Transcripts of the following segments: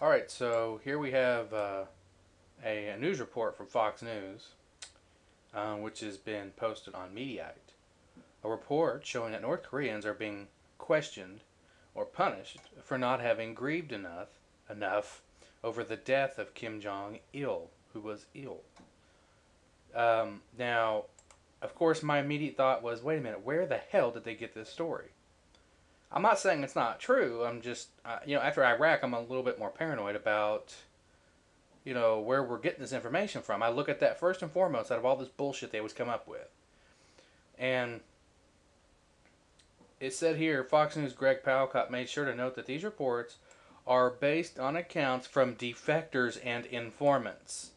All right, so here we have a news report from Fox News, which has been posted on Mediaite. A report showing that North Koreans are being questioned or punished for not having grieved enough over the death of Kim Jong Il, who was ill. Now, of course, my immediate thought was, wait a minute, where the hell did they get this story? I'm not saying it's not true. I'm just, after Iraq, I'm a little bit more paranoid about where we're getting this information from. I look at that first and foremost out of all this bullshit they always come up with. And it said here, Fox News' Greg Palcott made sure to note that these reports are based on accounts from defectors and informants.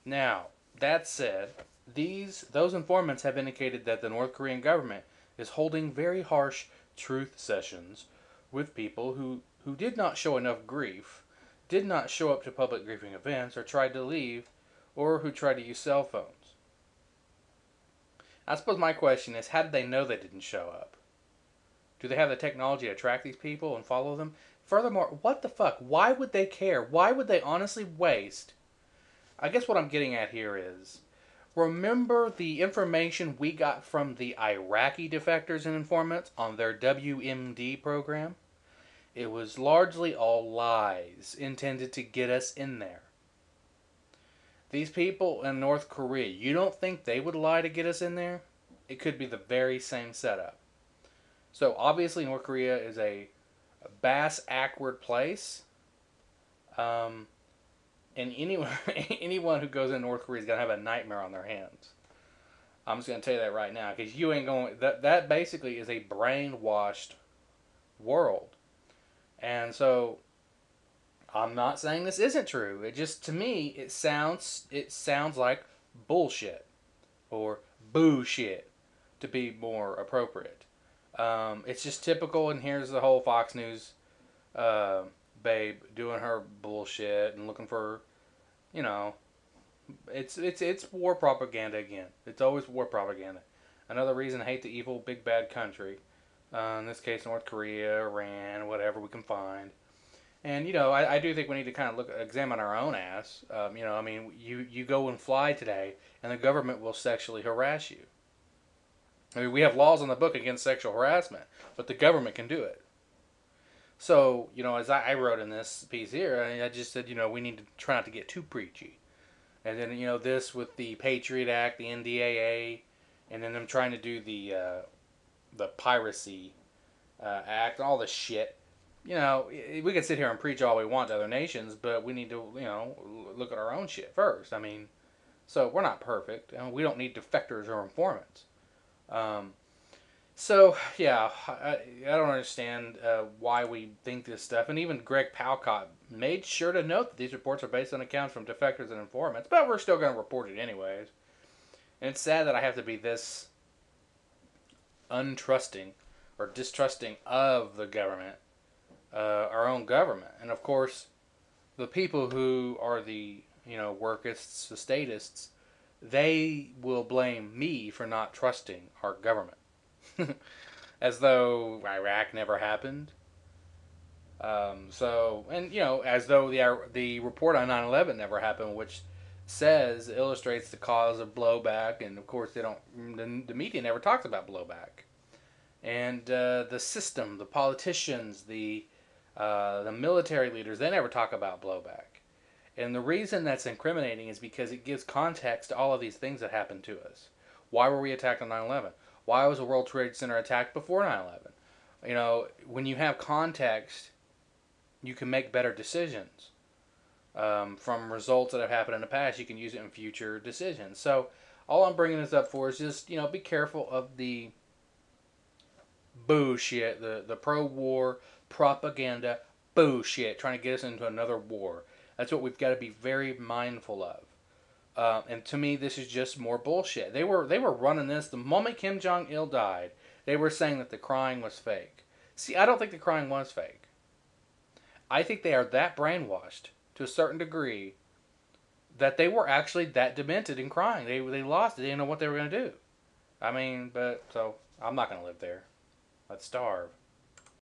Now, that said, those informants have indicated that the North Korean government is holding very harsh truth sessions with people who did not show enough grief, did not show up to public grieving events, or tried to leave, or who tried to use cell phones. I suppose my question is, how did they know they didn't show up? Do they have the technology to track these people and follow them? Furthermore, what the fuck? Why would they care? Why would they honestly waste? I guess what I'm getting at here is, remember the information we got from the Iraqi defectors and informants on their WMD program? It was largely all lies intended to get us in there. These people in North Korea, you don't think they would lie to get us in there? It could be the very same setup. So obviously North Korea is a bass-ackward place. And anyone who goes in North Korea is going to have a nightmare on their hands. I'm just going to tell you that right now, because you ain't going. That basically is a brainwashed world, and so I'm not saying this isn't true. It just, to me, it sounds like bullshit or bullshit, to be more appropriate. It's just typical, and here's the whole Fox News babe doing her bullshit and looking for, you know, it's war propaganda again. It's always war propaganda. Another reason to hate the evil big bad country. In this case, North Korea, Iran, whatever we can find. And I do think we need to kind of examine our own ass. You go and fly today, and the government will sexually harass you. I mean, we have laws on the book against sexual harassment, but the government can do it. So, as I wrote in this piece here, I just said, we need to try not to get too preachy. And then, this with the Patriot Act, the NDAA, and then them trying to do the Piracy Act, all this shit. We can sit here and preach all we want to other nations, but we need to, look at our own shit first. I mean, so we're not perfect, and we don't need defectors or informants. So, yeah, I don't understand why we think this stuff. And even Greg Palcott made sure to note that these reports are based on accounts from defectors and informants, but we're still going to report it anyways. And it's sad that I have to be this untrusting or distrusting of the government, our own government. And, of course, the people who are the, workists, the statists, they will blame me for not trusting our government. As though Iraq never happened. As though the report on 9/11 never happened, which illustrates the cause of blowback, and of course the media never talks about blowback. And the system, the politicians, the military leaders, they never talk about blowback. And the reason that's incriminating is because it gives context to all of these things that happened to us. Why were we attacked on 9/11? Why was the World Trade Center attacked before 9/11? When you have context, you can make better decisions. From results that have happened in the past, you can use it in future decisions. So all I'm bringing this up for is just, be careful of the bullshit, the pro-war propaganda bullshit, trying to get us into another war. That's what we've got to be very mindful of. And to me, this is just more bullshit. They were running this the moment Kim Jong Il died. They were saying that the crying was fake. See, I don't think the crying was fake. I think they are that brainwashed to a certain degree that they were actually that demented and crying. They lost it. They didn't know what they were going to do. I mean, so I'm not going to live there. Let's starve.